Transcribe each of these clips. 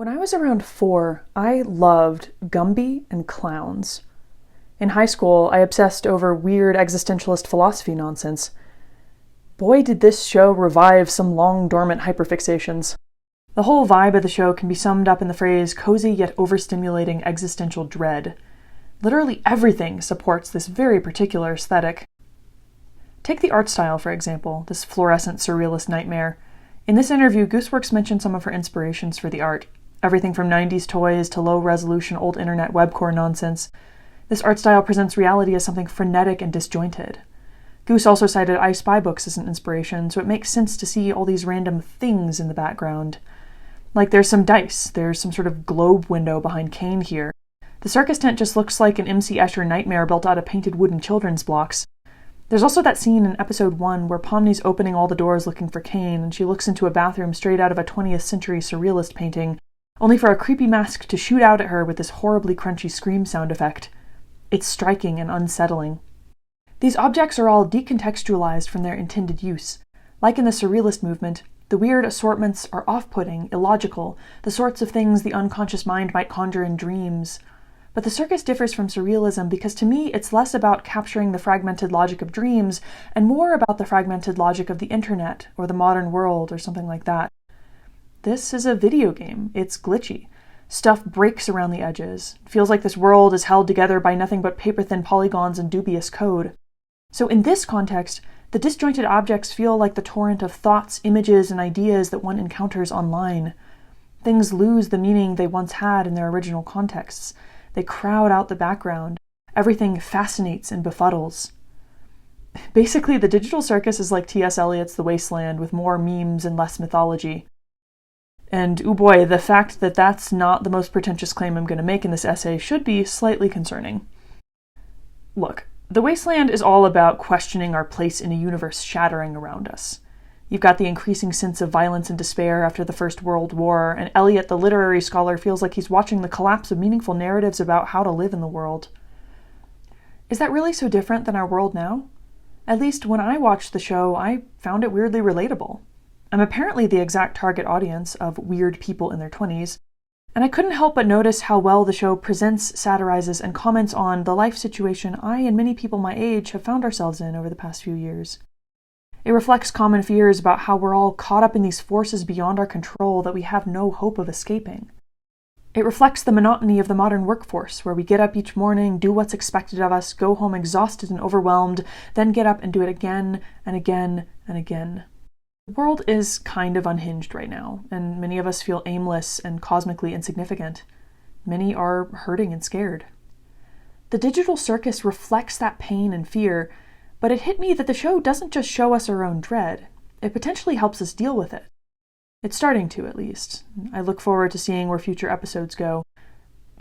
When I was around 4, I loved Gumby and clowns. In high school, I obsessed over weird existentialist philosophy nonsense. Boy, did this show revive some long-dormant hyperfixations. The whole vibe of the show can be summed up in the phrase cozy yet overstimulating existential dread. Literally everything supports this very particular aesthetic. Take the art style, for example, this fluorescent surrealist nightmare. In this interview, Gooseworks mentioned some of her inspirations for the art. Everything from 90s toys to low-resolution old internet webcore nonsense. This art style presents reality as something frenetic and disjointed. Goose also cited I Spy books as an inspiration, so it makes sense to see all these random things in the background. Like there's some dice, there's some sort of globe window behind Kane here. The circus tent just looks like an MC Escher nightmare built out of painted wooden children's blocks. There's also that scene in episode 1 where Pomni's opening all the doors looking for Kane, and she looks into a bathroom straight out of a 20th century surrealist painting, only for a creepy mask to shoot out at her with this horribly crunchy scream sound effect. It's striking and unsettling. These objects are all decontextualized from their intended use. Like in the surrealist movement, the weird assortments are off-putting, illogical, the sorts of things the unconscious mind might conjure in dreams. But the circus differs from surrealism because to me it's less about capturing the fragmented logic of dreams and more about the fragmented logic of the internet or the modern world or something like that. This is a video game. It's glitchy. Stuff breaks around the edges. It feels like this world is held together by nothing but paper-thin polygons and dubious code. So in this context, the disjointed objects feel like the torrent of thoughts, images, and ideas that one encounters online. Things lose the meaning they once had in their original contexts. They crowd out the background. Everything fascinates and befuddles. Basically, the digital circus is like T.S. Eliot's The Wasteland with more memes and less mythology. And, oh boy, the fact that that's not the most pretentious claim I'm going to make in this essay should be slightly concerning. Look, The Wasteland is all about questioning our place in a universe shattering around us. You've got the increasing sense of violence and despair after the First World War, and Eliot, the literary scholar, feels like he's watching the collapse of meaningful narratives about how to live in the world. Is that really so different than our world now? At least when I watched the show, I found it weirdly relatable. I'm apparently the exact target audience of weird people in their 20s, and I couldn't help but notice how well the show presents, satirizes, and comments on the life situation I and many people my age have found ourselves in over the past few years. It reflects common fears about how we're all caught up in these forces beyond our control that we have no hope of escaping. It reflects the monotony of the modern workforce, where we get up each morning, do what's expected of us, go home exhausted and overwhelmed, then get up and do it again and again and again. The world is kind of unhinged right now, and many of us feel aimless and cosmically insignificant. Many are hurting and scared. The digital circus reflects that pain and fear, but it hit me that the show doesn't just show us our own dread. It potentially helps us deal with it. It's starting to, at least. I look forward to seeing where future episodes go.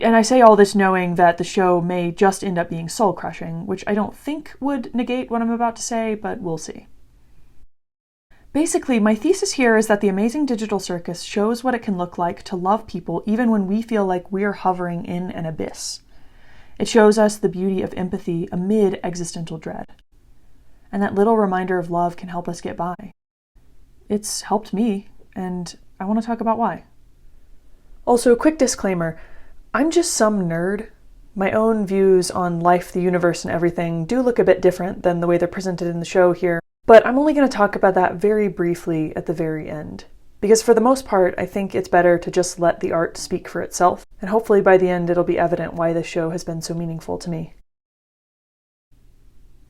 And I say all this knowing that the show may just end up being soul-crushing, which I don't think would negate what I'm about to say, but we'll see. Basically, my thesis here is that the Amazing Digital Circus shows what it can look like to love people even when we feel like we're hovering in an abyss. It shows us the beauty of empathy amid existential dread. And that little reminder of love can help us get by. It's helped me, and I want to talk about why. Also, a quick disclaimer. I'm just some nerd. My own views on life, the universe, and everything do look a bit different than the way they're presented in the show here. But I'm only going to talk about that very briefly at the very end. Because for the most part, I think it's better to just let the art speak for itself, and hopefully by the end it'll be evident why this show has been so meaningful to me.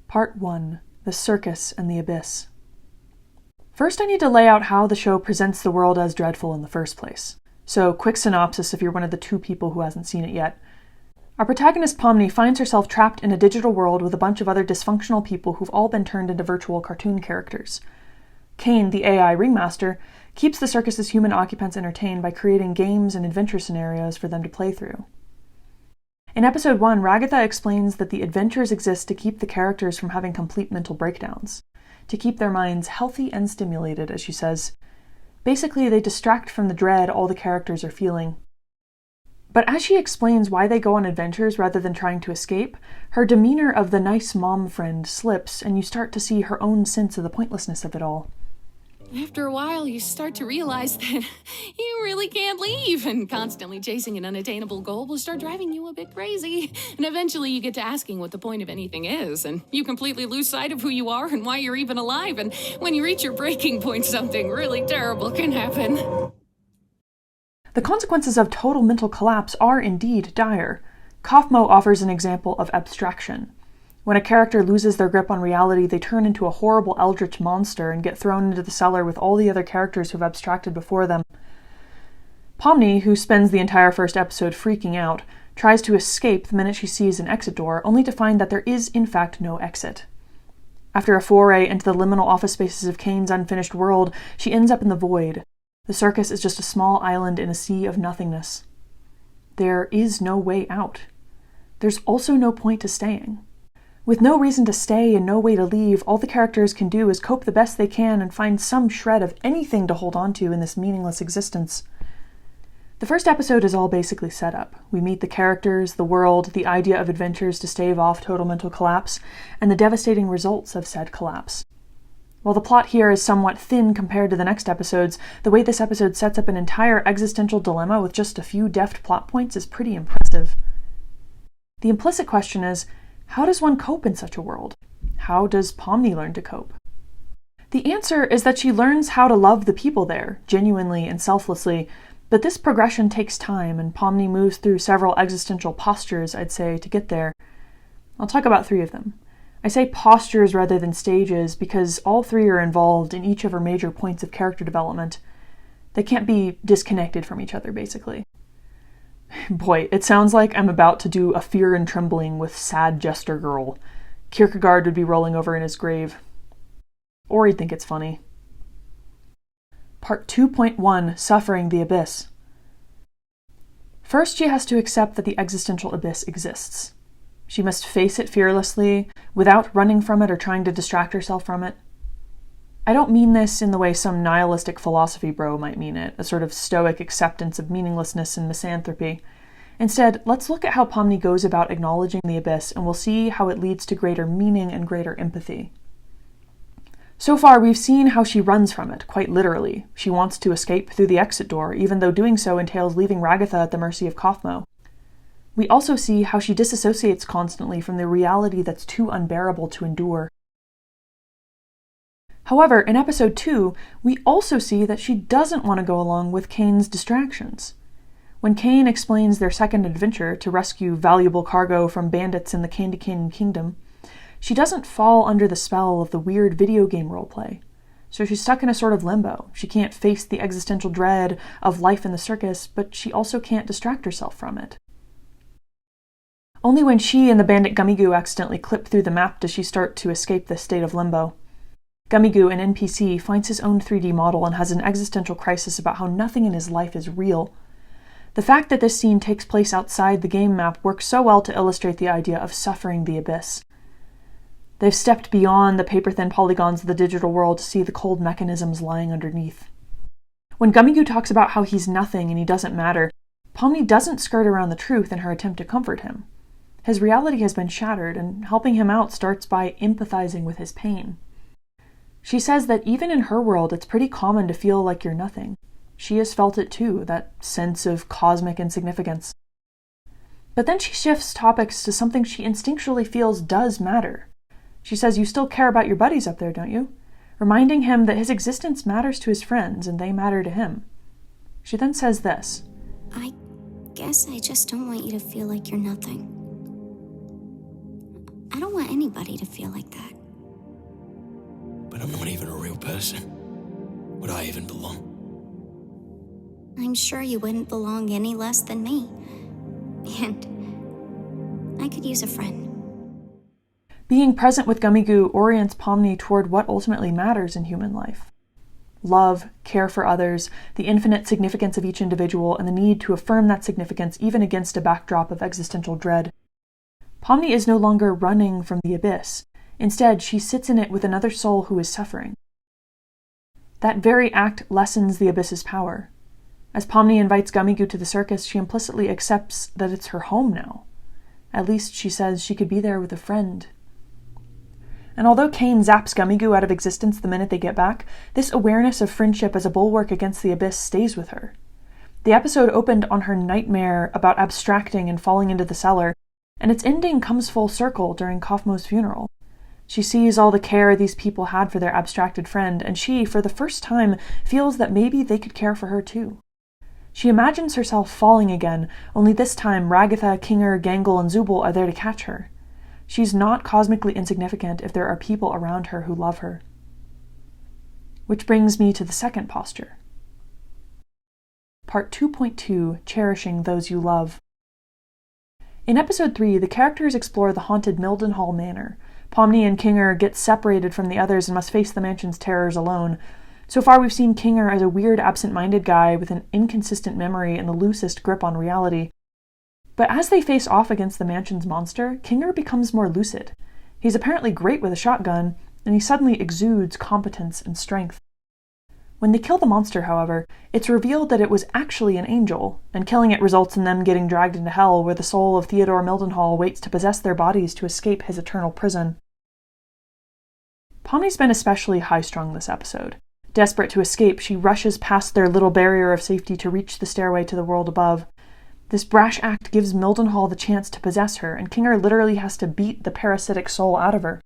Part 1. The Circus and the Abyss. First, I need to lay out how the show presents the world as dreadful in the first place. So, quick synopsis if you're one of the 2 people who hasn't seen it yet. Our protagonist Pomni finds herself trapped in a digital world with a bunch of other dysfunctional people who've all been turned into virtual cartoon characters. Kane, the AI ringmaster, keeps the circus's human occupants entertained by creating games and adventure scenarios for them to play through. In episode 1, Ragatha explains that the adventures exist to keep the characters from having complete mental breakdowns, to keep their minds healthy and stimulated, as she says. Basically, they distract from the dread all the characters are feeling. But as she explains why they go on adventures rather than trying to escape, her demeanor of the nice mom friend slips, and you start to see her own sense of the pointlessness of it all. After a while, you start to realize that you really can't leave, and constantly chasing an unattainable goal will start driving you a bit crazy. And eventually you get to asking what the point of anything is, and you completely lose sight of who you are and why you're even alive, and when you reach your breaking point, something really terrible can happen. The consequences of total mental collapse are indeed dire. Kaufmo offers an example of abstraction. When a character loses their grip on reality, they turn into a horrible eldritch monster and get thrown into the cellar with all the other characters who've abstracted before them. Pomni, who spends the entire first episode freaking out, tries to escape the minute she sees an exit door, only to find that there is, in fact, no exit. After a foray into the liminal office spaces of Kane's unfinished world, she ends up in the void. The circus is just a small island in a sea of nothingness. There is no way out. There's also no point to staying. With no reason to stay and no way to leave, all the characters can do is cope the best they can and find some shred of anything to hold on to in this meaningless existence. The first episode is all basically set up. We meet the characters, the world, the idea of adventures to stave off total mental collapse, and the devastating results of said collapse. While the plot here is somewhat thin compared to the next episodes, the way this episode sets up an entire existential dilemma with just a few deft plot points is pretty impressive. The implicit question is, how does one cope in such a world? How does Pomni learn to cope? The answer is that she learns how to love the people there, genuinely and selflessly, but this progression takes time, and Pomni moves through several existential postures, I'd say, to get there. I'll talk about 3 of them. I say postures rather than stages because all 3 are involved in each of her major points of character development. They can't be disconnected from each other, basically. Boy, it sounds like I'm about to do a Fear and Trembling with Sad Jester Girl. Kierkegaard would be rolling over in his grave. Or he'd think it's funny. Part 2.1, Suffering the Abyss. First, she has to accept that the existential abyss exists. She must face it fearlessly, without running from it or trying to distract herself from it. I don't mean this in the way some nihilistic philosophy bro might mean it, a sort of stoic acceptance of meaninglessness and misanthropy. Instead, let's look at how Pomni goes about acknowledging the abyss, and we'll see how it leads to greater meaning and greater empathy. So far, we've seen how she runs from it, quite literally. She wants to escape through the exit door, even though doing so entails leaving Ragatha at the mercy of Kaufmo. We also see how she disassociates constantly from the reality that's too unbearable to endure. However, in episode 2, we also see that she doesn't want to go along with Kane's distractions. When Kane explains their second adventure to rescue valuable cargo from bandits in the Candy Cane Kingdom, she doesn't fall under the spell of the weird video game roleplay. So she's stuck in a sort of limbo. She can't face the existential dread of life in the circus, but she also can't distract herself from it. Only when she and the bandit Gummigoo accidentally clip through the map does she start to escape this state of limbo. Gummigoo, an NPC, finds his own 3D model and has an existential crisis about how nothing in his life is real. The fact that this scene takes place outside the game map works so well to illustrate the idea of suffering the abyss. They've stepped beyond the paper-thin polygons of the digital world to see the cold mechanisms lying underneath. When Gummigoo talks about how he's nothing and he doesn't matter, Pomni doesn't skirt around the truth in her attempt to comfort him. His reality has been shattered, and helping him out starts by empathizing with his pain. She says that even in her world, it's pretty common to feel like you're nothing. She has felt it too, that sense of cosmic insignificance. But then she shifts topics to something she instinctually feels does matter. She says, "You still care about your buddies up there, don't you?" Reminding him that his existence matters to his friends and they matter to him. She then says this, "I guess I just don't want you to feel like you're nothing. I don't want anybody to feel like that." But I'm not even a real person. Would I even belong? I'm sure you wouldn't belong any less than me. And I could use a friend. Being present with Gummigoo orients Pomni toward what ultimately matters in human life. Love, care for others, the infinite significance of each individual, and the need to affirm that significance even against a backdrop of existential dread. Pomni is no longer running from the abyss. Instead, she sits in it with another soul who is suffering. That very act lessens the abyss's power. As Pomni invites Gummigoo to the circus, she implicitly accepts that it's her home now. At least, she says, she could be there with a friend. And although Kane zaps Gummigoo out of existence the minute they get back, this awareness of friendship as a bulwark against the abyss stays with her. The episode opened on her nightmare about abstracting and falling into the cellar, and its ending comes full circle during Kaufmo's funeral. She sees all the care these people had for their abstracted friend, and she, for the first time, feels that maybe they could care for her too. She imagines herself falling again, only this time Ragatha, Kinger, Gangle, and Zubul are there to catch her. She's not cosmically insignificant if there are people around her who love her. Which brings me to the second posture. Part 2.2, Cherishing Those You Love. In Episode 3, the characters explore the haunted Mildenhall Manor. Pomni and Kinger get separated from the others and must face the mansion's terrors alone. So far we've seen Kinger as a weird, absent-minded guy with an inconsistent memory and the loosest grip on reality. But as they face off against the mansion's monster, Kinger becomes more lucid. He's apparently great with a shotgun, and he suddenly exudes competence and strength. When they kill the monster, however, it's revealed that it was actually an angel, and killing it results in them getting dragged into hell, where the soul of Theodore Mildenhall waits to possess their bodies to escape his eternal prison. Pomni's been especially high-strung this episode. Desperate to escape, she rushes past their little barrier of safety to reach the stairway to the world above. This brash act gives Mildenhall the chance to possess her, and Kinger literally has to beat the parasitic soul out of her.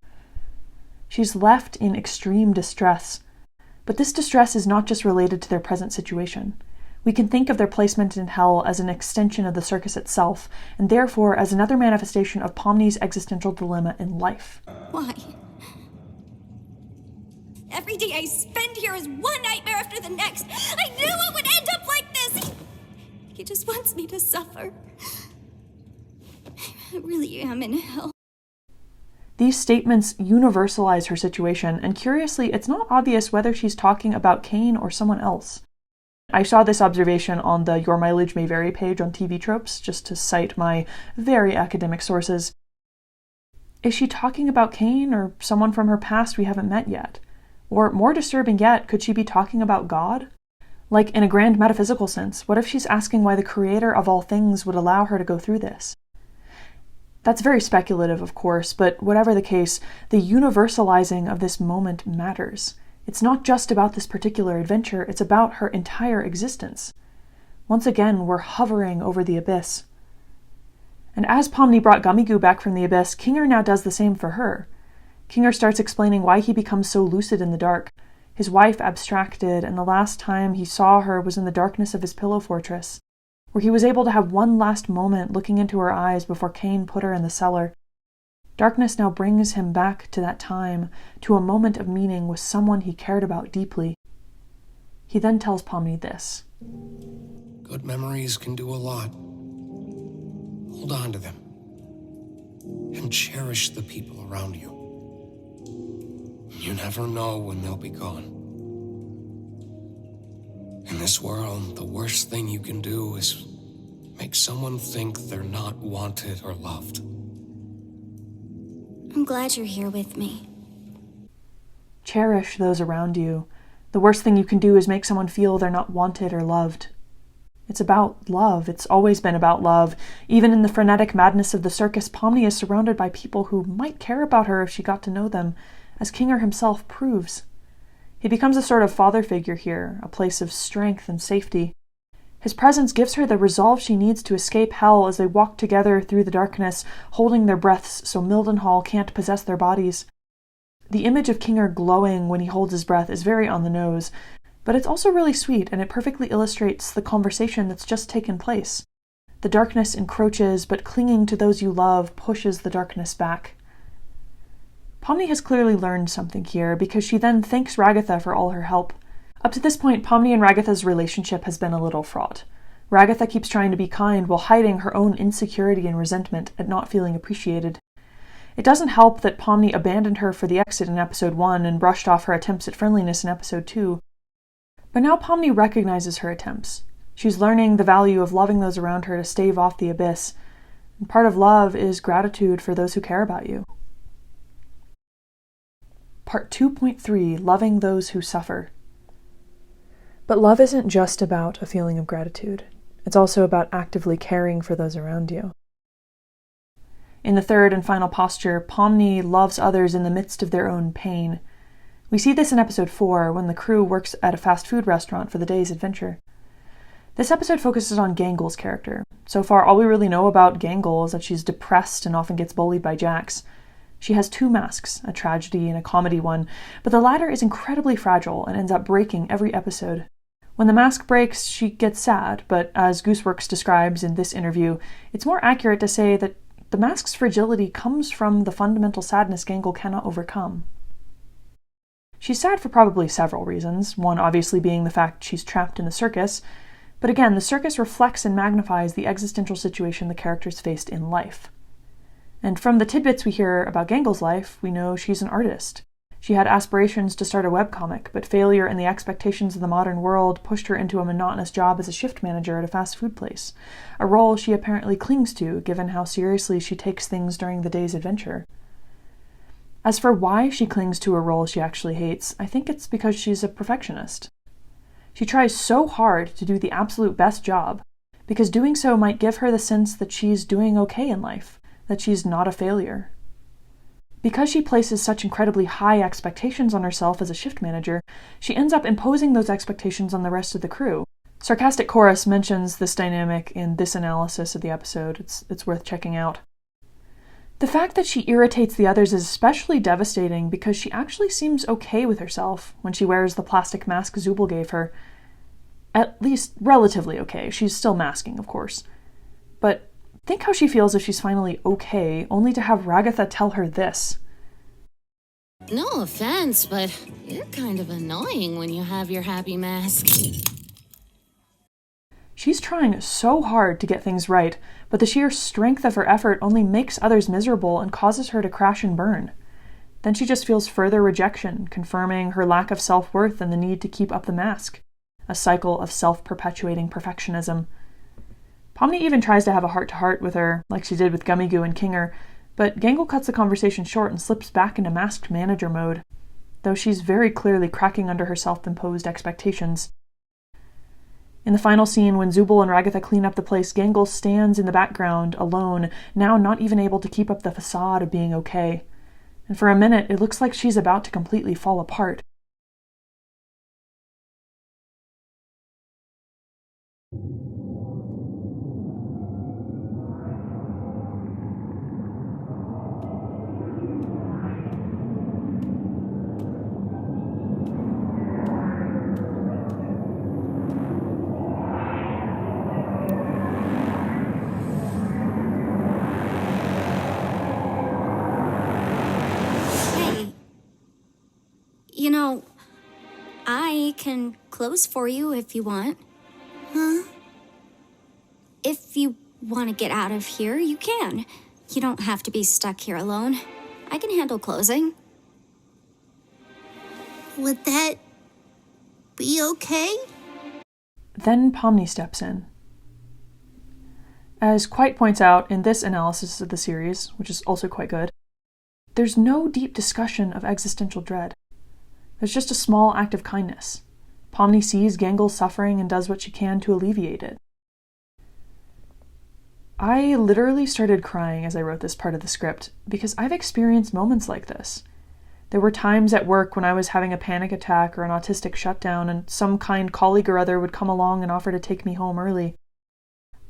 She's left in extreme distress. But this distress is not just related to their present situation. We can think of their placement in hell as an extension of the circus itself, and therefore as another manifestation of Pomni's existential dilemma in life. Why? Every day I spend here is one nightmare after the next. I knew it would end up like this! He just wants me to suffer. I really am in hell. These statements universalize her situation, and curiously, it's not obvious whether she's talking about Kane or someone else. I saw this observation on the Your Mileage May Vary page on TV Tropes, just to cite my very academic sources. Is she talking about Kane or someone from her past we haven't met yet? Or, more disturbing yet, could she be talking about God? Like, in a grand metaphysical sense, what if she's asking why the creator of all things would allow her to go through this? That's very speculative, of course, but whatever the case, the universalizing of this moment matters. It's not just about this particular adventure, it's about her entire existence. Once again, we're hovering over the abyss. And as Pomni brought Gummigoo back from the abyss, Kinger now does the same for her. Kinger starts explaining why he becomes so lucid in the dark. His wife abstracted, and the last time he saw her was in the darkness of his pillow fortress, where he was able to have one last moment looking into her eyes before Kane put her in the cellar. Darkness now brings him back to that time, to a moment of meaning with someone he cared about deeply. He then tells Pomni this. Good memories can do a lot. Hold on to them. And cherish the people around you. You never know when they'll be gone. In this world, the worst thing you can do is make someone think they're not wanted or loved. I'm glad you're here with me. Cherish those around you. The worst thing you can do is make someone feel they're not wanted or loved. It's about love. It's always been about love. Even in the frenetic madness of the circus, Pomni is surrounded by people who might care about her if she got to know them, as Kinger himself proves. He becomes a sort of father figure here, a place of strength and safety. His presence gives her the resolve she needs to escape hell as they walk together through the darkness, holding their breaths so Mildenhall can't possess their bodies. The image of Kinger glowing when he holds his breath is very on the nose, but it's also really sweet, and it perfectly illustrates the conversation that's just taken place. The darkness encroaches, but clinging to those you love pushes the darkness back. Pomni has clearly learned something here, because she then thanks Ragatha for all her help. Up to this point, Pomni and Ragatha's relationship has been a little fraught. Ragatha keeps trying to be kind while hiding her own insecurity and resentment at not feeling appreciated. It doesn't help that Pomni abandoned her for the exit in Episode 1 and brushed off her attempts at friendliness in Episode 2. But now Pomni recognizes her attempts. She's learning the value of loving those around her to stave off the abyss. And part of love is gratitude for those who care about you. Part 2.3, Loving Those Who Suffer. But love isn't just about a feeling of gratitude. It's also about actively caring for those around you. In the third and final posture, Pomni loves others in the midst of their own pain. We see this in episode 4, when the crew works at a fast food restaurant for the day's adventure. This episode focuses on Gangle's character. So far, all we really know about Gangle is that she's depressed and often gets bullied by Jax. She has 2 masks, a tragedy and a comedy one, but the latter is incredibly fragile and ends up breaking every episode. When the mask breaks, she gets sad, but as Gooseworks describes in this interview, it's more accurate to say that the mask's fragility comes from the fundamental sadness Gangle cannot overcome. She's sad for probably several reasons, one obviously being the fact she's trapped in the circus, but again, the circus reflects and magnifies the existential situation the characters faced in life. And from the tidbits we hear about Gangle's life, we know she's an artist. She had aspirations to start a webcomic, but failure and the expectations of the modern world pushed her into a monotonous job as a shift manager at a fast food place, a role she apparently clings to given how seriously she takes things during the day's adventure. As for why she clings to a role she actually hates, I think it's because she's a perfectionist. She tries so hard to do the absolute best job, because doing so might give her the sense that she's doing okay in life, that she's not a failure. Because she places such incredibly high expectations on herself as a shift manager, she ends up imposing those expectations on the rest of the crew. Sarcastic Chorus mentions this dynamic in this analysis of the episode. It's worth checking out. The fact that she irritates the others is especially devastating because she actually seems okay with herself when she wears the plastic mask Zubul gave her. At least relatively okay. She's still masking, of course. But think how she feels if she's finally okay, only to have Ragatha tell her this. No offense, but you're kind of annoying when you have your happy mask. She's trying so hard to get things right, but the sheer strength of her effort only makes others miserable and causes her to crash and burn. Then she just feels further rejection, confirming her lack of self-worth and the need to keep up the mask. A cycle of self-perpetuating perfectionism. Pomni even tries to have a heart-to-heart with her, like she did with Gummigoo and Kinger, but Gangle cuts the conversation short and slips back into masked manager mode, though she's very clearly cracking under her self-imposed expectations. In the final scene, when Zubul and Ragatha clean up the place, Gangle stands in the background, alone, now not even able to keep up the facade of being okay. And for a minute, it looks like she's about to completely fall apart. You know, I can close for you if you want. Huh? If you want to get out of here, you can. You don't have to be stuck here alone. I can handle closing. Would that be okay? Then Pomni steps in. As Quite points out in this analysis of the series, which is also quite good, there's no deep discussion of existential dread. There's just a small act of kindness. Pomni sees Gangle's suffering and does what she can to alleviate it. I literally started crying as I wrote this part of the script because I've experienced moments like this. There were times at work when I was having a panic attack or an autistic shutdown and some kind colleague or other would come along and offer to take me home early.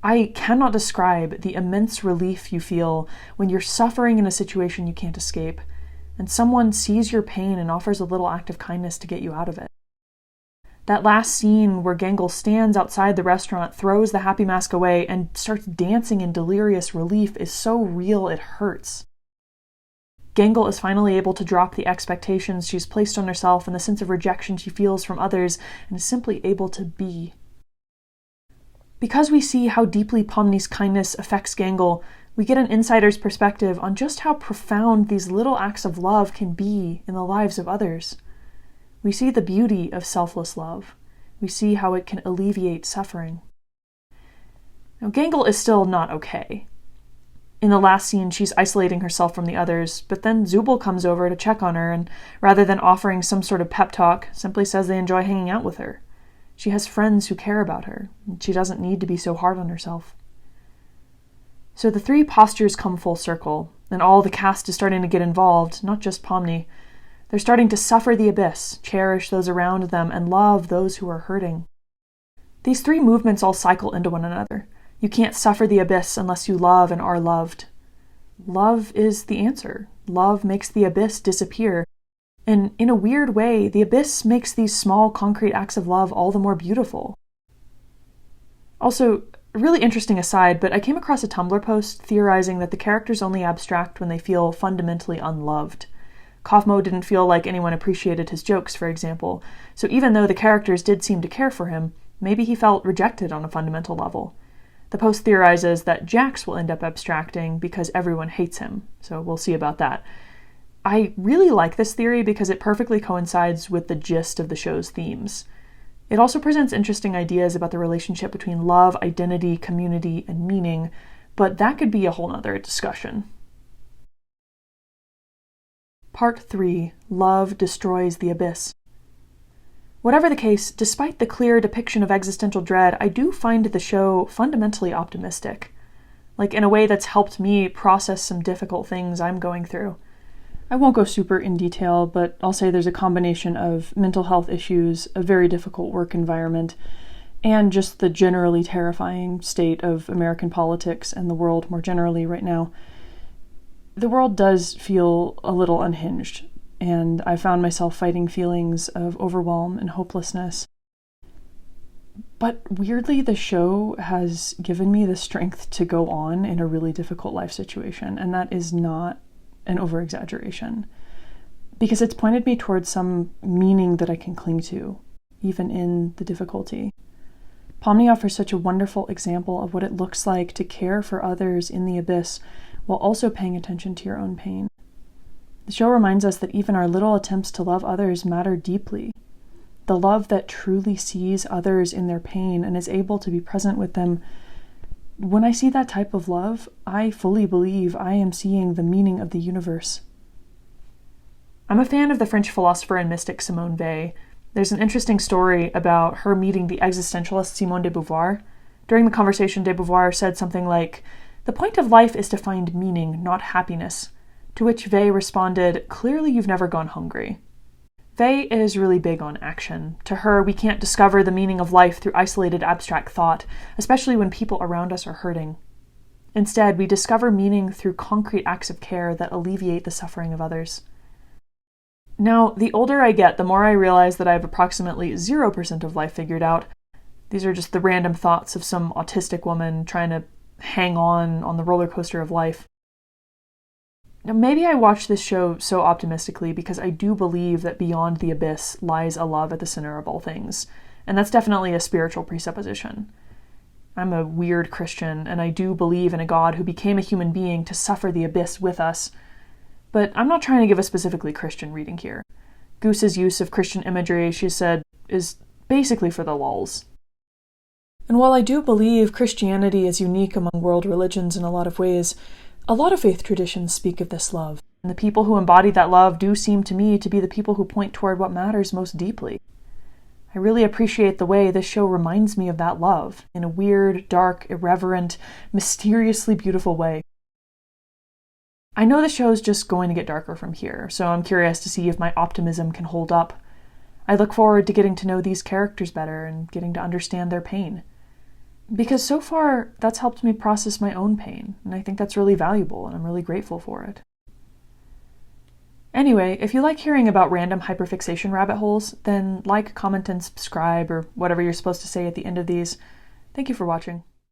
I cannot describe the immense relief you feel when you're suffering in a situation you can't escape, and someone sees your pain and offers a little act of kindness to get you out of it. That last scene where Gangle stands outside the restaurant, throws the happy mask away, and starts dancing in delirious relief is so real it hurts. Gangle is finally able to drop the expectations she's placed on herself and the sense of rejection she feels from others, and is simply able to be. Because we see how deeply Pomni's kindness affects Gangle, we get an insider's perspective on just how profound these little acts of love can be in the lives of others. We see the beauty of selfless love. We see how it can alleviate suffering. Now, Gangle is still not okay. In the last scene, she's isolating herself from the others, but then Zubul comes over to check on her and, rather than offering some sort of pep talk, simply says they enjoy hanging out with her. She has friends who care about her, and she doesn't need to be so hard on herself. So the three postures come full circle, and all the cast is starting to get involved, not just Pomni. They're starting to suffer the abyss, cherish those around them, and love those who are hurting. These three movements all cycle into one another. You can't suffer the abyss unless you love and are loved. Love is the answer. Love makes the abyss disappear. And in a weird way, the abyss makes these small, concrete acts of love all the more beautiful. Also, a really interesting aside, but I came across a Tumblr post theorizing that the characters only abstract when they feel fundamentally unloved. Kaufmo didn't feel like anyone appreciated his jokes, for example, so even though the characters did seem to care for him, maybe he felt rejected on a fundamental level. The post theorizes that Jax will end up abstracting because everyone hates him, so we'll see about that. I really like this theory because it perfectly coincides with the gist of the show's themes. It also presents interesting ideas about the relationship between love, identity, community, and meaning, but that could be a whole nother discussion. Part 3. Love Destroys the Abyss. Whatever the case, despite the clear depiction of existential dread, I do find the show fundamentally optimistic. Like, in a way that's helped me process some difficult things I'm going through. I won't go super in detail, but I'll say there's a combination of mental health issues, a very difficult work environment, and just the generally terrifying state of American politics and the world more generally right now. The world does feel a little unhinged, and I found myself fighting feelings of overwhelm and hopelessness. But weirdly, the show has given me the strength to go on in a really difficult life situation, and that is not an over-exaggeration, because it's pointed me towards some meaning that I can cling to, even in the difficulty. Pomni offers such a wonderful example of what it looks like to care for others in the abyss while also paying attention to your own pain. The show reminds us that even our little attempts to love others matter deeply. The love that truly sees others in their pain and is able to be present with them. When I see that type of love, I fully believe I am seeing the meaning of the universe. I'm a fan of the French philosopher and mystic Simone Weil. There's an interesting story about her meeting the existentialist Simone de Beauvoir. During the conversation, de Beauvoir said something like, "The point of life is to find meaning, not happiness." To which Weil responded, "Clearly you've never gone hungry." Weil is really big on action. To her, we can't discover the meaning of life through isolated abstract thought, especially when people around us are hurting. Instead, we discover meaning through concrete acts of care that alleviate the suffering of others. Now, the older I get, the more I realize that I have approximately 0% of life figured out. These are just the random thoughts of some autistic woman trying to hang on the roller coaster of life. Now, maybe I watch this show so optimistically because I do believe that beyond the abyss lies a love at the center of all things, and that's definitely a spiritual presupposition. I'm a weird Christian, and I do believe in a God who became a human being to suffer the abyss with us, but I'm not trying to give a specifically Christian reading here. Goose's use of Christian imagery, she said, is basically for the lulz. And while I do believe Christianity is unique among world religions in a lot of ways, a lot of faith traditions speak of this love, and the people who embody that love do seem to me to be the people who point toward what matters most deeply. I really appreciate the way this show reminds me of that love, in a weird, dark, irreverent, mysteriously beautiful way. I know the show's just going to get darker from here, so I'm curious to see if my optimism can hold up. I look forward to getting to know these characters better and getting to understand their pain. Because so far, that's helped me process my own pain, and I think that's really valuable, and I'm really grateful for it. Anyway, if you like hearing about random hyperfixation rabbit holes, then like, comment, and subscribe, or whatever you're supposed to say at the end of these. Thank you for watching.